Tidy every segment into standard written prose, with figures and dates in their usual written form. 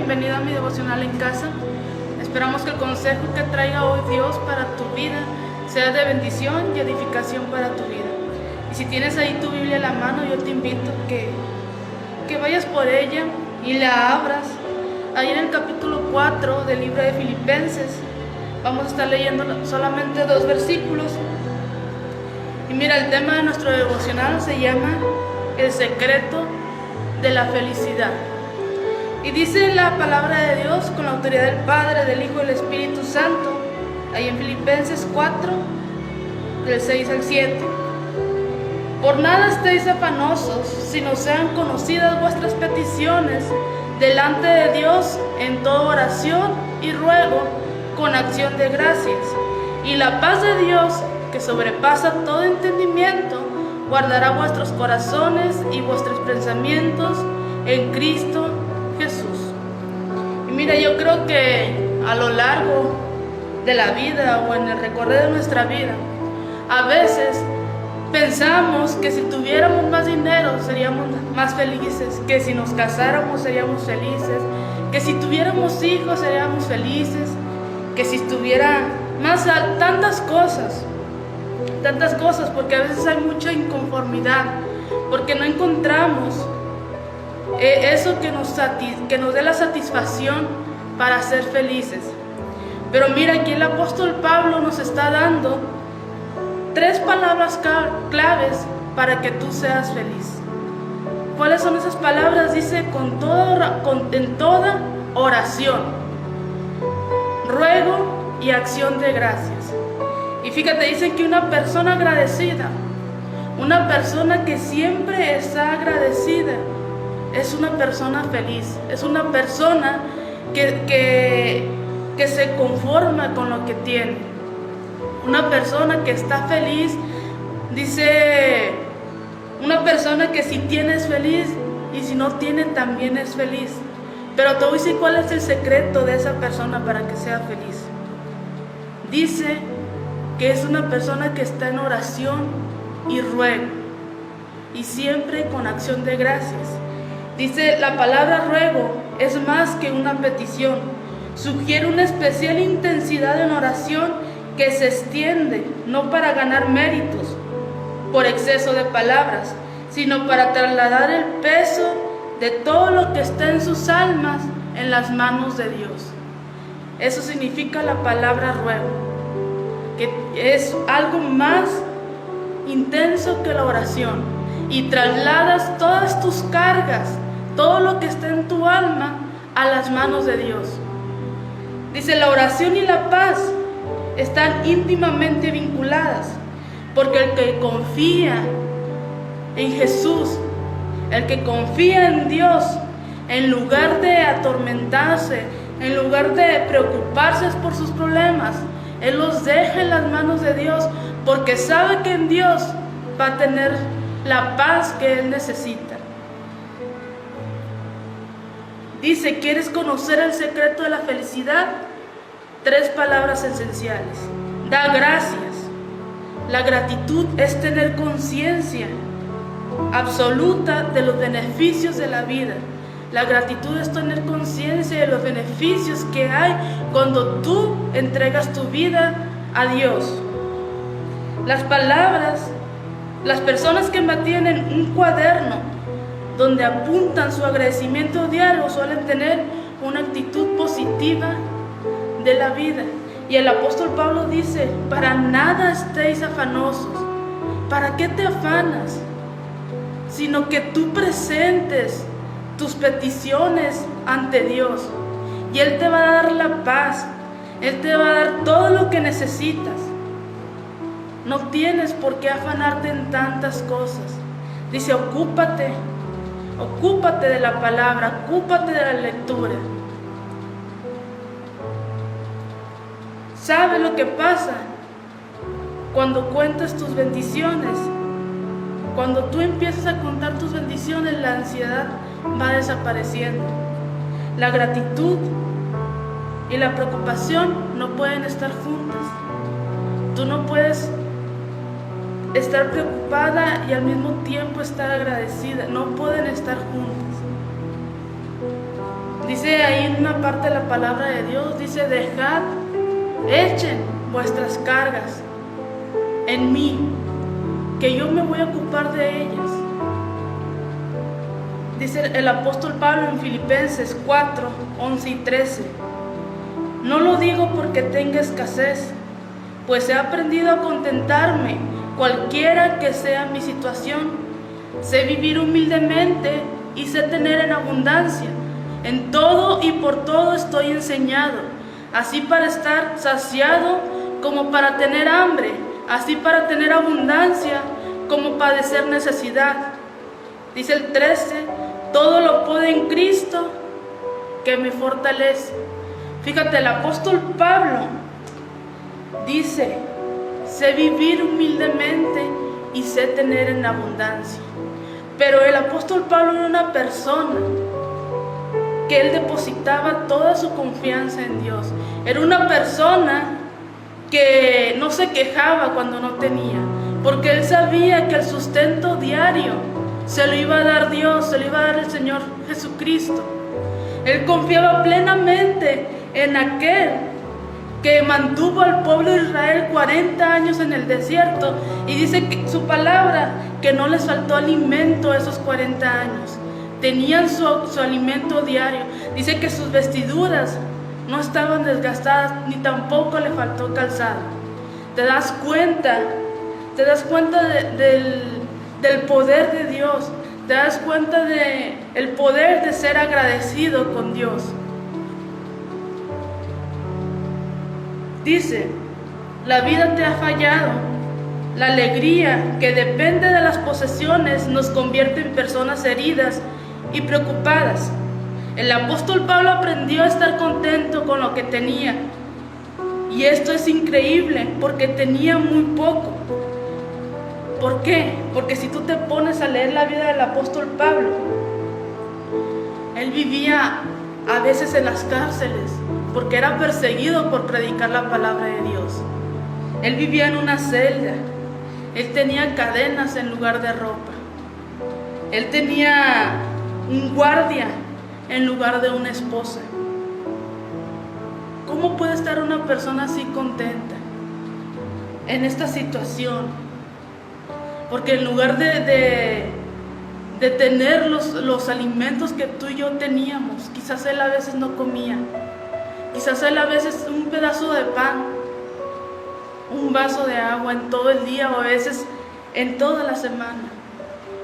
bienvenido a mi devocional en casa. Esperamos que el consejo que traiga hoy Dios para tu vida sea de bendición y edificación para tu vida. Y si tienes ahí tu Biblia en la mano, yo te invito que vayas por ella y la abras. Ahí en el capítulo 4 del libro de Filipenses vamos a estar leyendo solamente 2 versículos. Y mira, el tema de nuestro devocional se llama El secreto de la felicidad. Y dice la palabra de Dios con la autoridad del Padre, del Hijo y del Espíritu Santo, ahí en Filipenses 4, del 6 al 7. Por nada estéis afanosos, sino sean conocidas vuestras peticiones delante de Dios en toda oración y ruego con acción de gracias. Y la paz de Dios, que sobrepasa todo entendimiento, guardará vuestros corazones y vuestros pensamientos en Cristo Jesús. Y mira, yo creo que a lo largo de la vida o en el recorrido de nuestra vida, a veces pensamos que si tuviéramos más dinero seríamos más felices, que si nos casáramos seríamos felices, que si tuviéramos hijos seríamos felices, que si estuviera más tantas cosas, porque a veces hay mucha inconformidad, porque no encontramos eso que nos dé la satisfacción para ser felices. Pero mira, aquí el apóstol Pablo nos está dando 3 palabras claves para que tú seas feliz. ¿Cuáles son esas palabras? Dice en toda oración, ruego y acción de gracias. Y fíjate, dicen que una persona agradecida, una persona que siempre está agradecida, es una persona feliz, es una persona que se conforma con lo que tiene. Una persona que está feliz, dice, una persona que si tiene es feliz y si no tiene también es feliz. Pero te voy a decir cuál es el secreto de esa persona para que sea feliz. Dice que es una persona que está en oración y ruego, y siempre con acción de gracias. Dice, la palabra ruego es más que una petición, sugiere una especial intensidad en oración que se extiende, no para ganar méritos por exceso de palabras, sino para trasladar el peso de todo lo que está en sus almas en las manos de Dios. Eso significa la palabra ruego, que es algo más intenso que la oración, y trasladas todas tus cargas, todo lo que está en tu alma, a las manos de Dios. Dice, la oración y la paz están íntimamente vinculadas, porque el que confía en Jesús, el que confía en Dios, en lugar de atormentarse, en lugar de preocuparse por sus problemas, Él los deja en las manos de Dios, porque sabe que en Dios va a tener la paz que Él necesita. Dice, ¿quieres conocer el secreto de la felicidad? 3 palabras esenciales. Da gracias. La gratitud es tener conciencia absoluta de los beneficios de la vida. La gratitud es tener conciencia de los beneficios que hay cuando tú entregas tu vida a Dios. Las personas que mantienen un cuaderno donde apuntan su agradecimiento diario suelen tener una actitud positiva de la vida. Y el apóstol Pablo dice, para nada estéis afanosos. ¿Para qué te afanas? Sino que tú presentes tus peticiones ante Dios, y Él te va a dar la paz, Él te va a dar todo lo que necesitas. No tienes por qué afanarte en tantas cosas. Dice, ocúpate de la palabra, ocúpate de la lectura. ¿Sabes lo que pasa cuando cuentas tus bendiciones? Cuando tú empiezas a contar tus bendiciones, la ansiedad va desapareciendo. La gratitud y la preocupación no pueden estar juntas. Tú no puedes estar preocupada y al mismo tiempo estar agradecida. No pueden estar juntas. Dice ahí en una parte de la palabra de Dios, dice: dejad, echen vuestras cargas en mí, que yo me voy a ocupar de ellas. Dice el apóstol Pablo en Filipenses 4, 11 y 13: no lo digo porque tenga escasez, pues he aprendido a contentarme cualquiera que sea mi situación. Sé vivir humildemente y sé tener en abundancia. En todo y por todo estoy enseñado, así para estar saciado como para tener hambre, así para tener abundancia como padecer necesidad. Dice el 13: todo lo puedo en Cristo que me fortalece. Fíjate, el apóstol Pablo dice: sé vivir humildemente y sé tener en abundancia. Pero el apóstol Pablo era una persona que él depositaba toda su confianza en Dios. Era una persona que no se quejaba cuando no tenía, porque él sabía que el sustento diario se lo iba a dar Dios, se lo iba a dar el Señor Jesucristo. Él confiaba plenamente en aquel que mantuvo al pueblo de Israel 40 años en el desierto, y dice que su palabra que no les faltó alimento esos 40 años. Tenían su alimento diario. Dice que sus vestiduras no estaban desgastadas, ni tampoco le faltó calzado. ¿Te das cuenta? ¿Te das cuenta del poder de Dios? ¿Te das cuenta del poder de ser agradecido con Dios? Dice: la vida te ha fallado. La alegría que depende de las posesiones nos convierte en personas heridas y preocupadas. El apóstol Pablo aprendió a estar contento con lo que tenía. Y esto es increíble, porque tenía muy poco. ¿Por qué? Porque si tú te pones a leer la vida del apóstol Pablo, él vivía a veces en las cárceles, porque era perseguido por predicar la palabra de Dios. Él vivía en una celda. Él tenía cadenas en lugar de ropa. Él tenía un guardia en lugar de una esposa. ¿Cómo puede estar una persona así contenta en esta situación? Porque en lugar de tener los alimentos que tú y yo teníamos, quizás él a veces no comía. Quizás él a veces un pedazo de pan, un vaso de agua en todo el día, o a veces en toda la semana.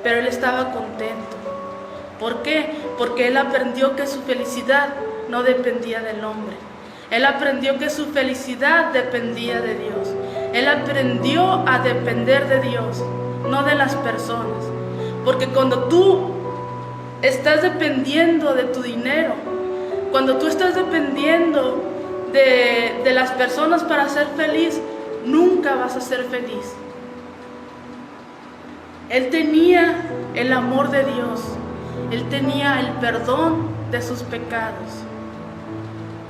Pero él estaba contento. ¿Por qué? Porque él aprendió que su felicidad no dependía del hombre. Él aprendió que su felicidad dependía de Dios. Él aprendió a depender de Dios, no de las personas. Porque cuando tú estás dependiendo de tu dinero, cuando tú estás dependiendo de las personas para ser feliz, nunca vas a ser feliz. Él tenía el amor de Dios. Él tenía el perdón de sus pecados.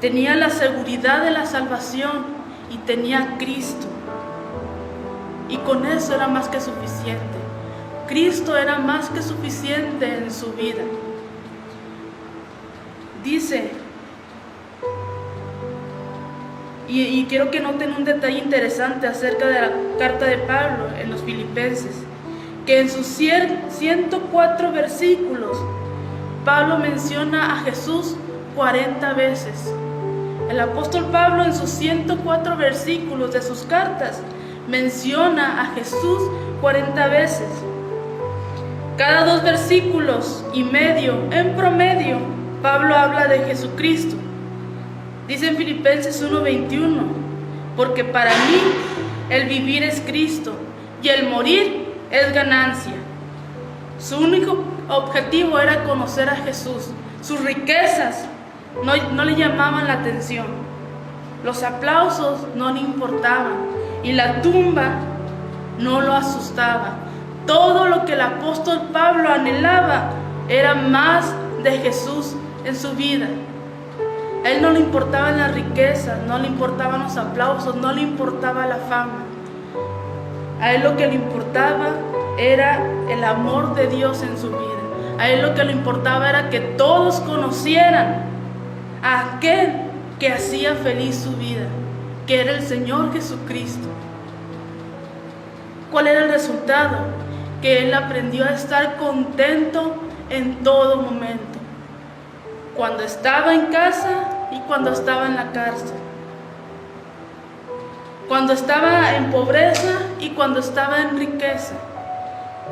Tenía la seguridad de la salvación y tenía a Cristo. Y con eso era más que suficiente. Cristo era más que suficiente en su vida. Dice, y quiero que noten un detalle interesante acerca de la carta de Pablo en los Filipenses, que en sus 104 versículos, Pablo menciona a Jesús 40 veces. El apóstol Pablo en sus 104 versículos de sus cartas menciona a Jesús 40 veces. Cada 2 versículos y medio, en promedio, Pablo habla de Jesucristo. Dice en Filipenses 1:21, porque para mí el vivir es Cristo y el morir es ganancia. Su único objetivo era conocer a Jesús. Sus riquezas no le llamaban la atención. Los aplausos no le importaban. Y la tumba no lo asustaba. Todo lo que el apóstol Pablo anhelaba era más de Jesús en su vida. A él no le importaban las riquezas, no le importaban los aplausos, no le importaba la fama. A él lo que le importaba era el amor de Dios en su vida. A él lo que le importaba era que todos conocieran a aquel que hacía feliz su vida, que era el Señor Jesucristo. ¿Cuál era el resultado? Que él aprendió a estar contento en todo momento, cuando estaba en casa y cuando estaba en la cárcel, cuando estaba en pobreza y cuando estaba en riqueza.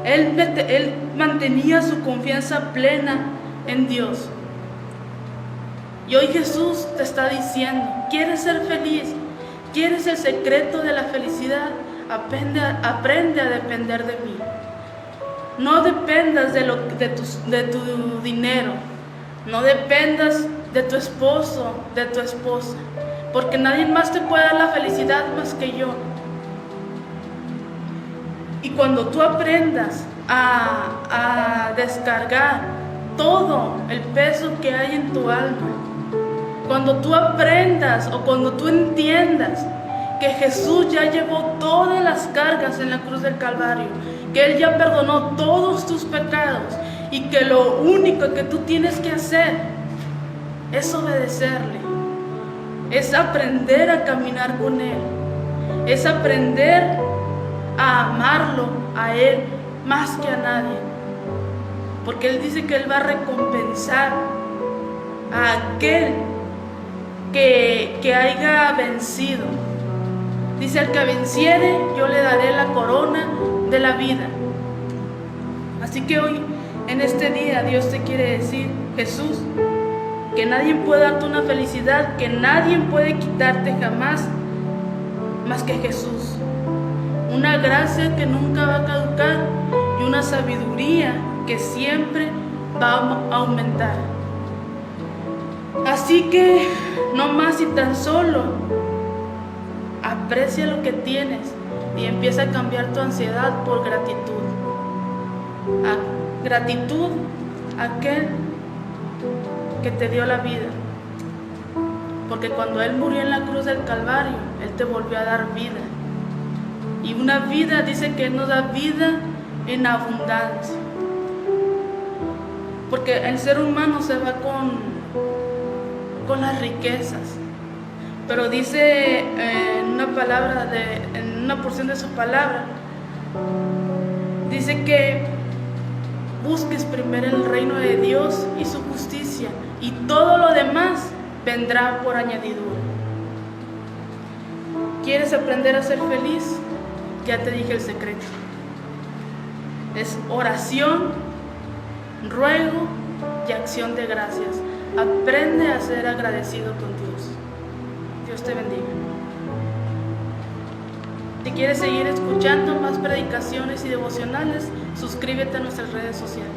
Él mantenía su confianza plena en Dios. Y hoy Jesús te está diciendo, ¿quieres ser feliz? ¿Quieres el secreto de la felicidad? Aprende a depender de mí. No dependas de tu dinero, no dependas de tu esposo, de tu esposa, porque nadie más te puede dar la felicidad más que yo. Y cuando tú aprendas a descargar todo el peso que hay en tu alma, cuando tú aprendas o cuando tú entiendas que Jesús ya llevó todas las cargas en la cruz del Calvario, que Él ya perdonó todos tus pecados y que lo único que tú tienes que hacer es obedecerle, es aprender a caminar con Él, es aprender a amarlo a Él más que a nadie, porque Él dice que Él va a recompensar a aquel que haya vencido. Dice: al que venciere, yo le daré la corona de la vida. Así que hoy, en este día, Dios te quiere decir, Jesús, que nadie puede darte una felicidad, que nadie puede quitarte jamás más que Jesús. Una gracia que nunca va a caducar y una sabiduría que siempre va a aumentar. Así que no más y tan solo aprecia lo que tienes y empieza a cambiar tu ansiedad por gratitud. Gratitud a aquel que te dio la vida. Porque cuando Él murió en la cruz del Calvario, Él te volvió a dar vida. Y una vida, dice que Él nos da vida en abundancia. Porque el ser humano se va con las riquezas. Pero dice en una porción de su palabra, dice que busques primero el reino de Dios y su justicia, y todo lo demás vendrá por añadidura. ¿Quieres aprender a ser feliz? Ya te dije el secreto. Es oración, ruego y acción de gracias. Aprende a ser agradecido con Dios. Dios te bendiga. Si quieres seguir escuchando más predicaciones y devocionales, suscríbete a nuestras redes sociales.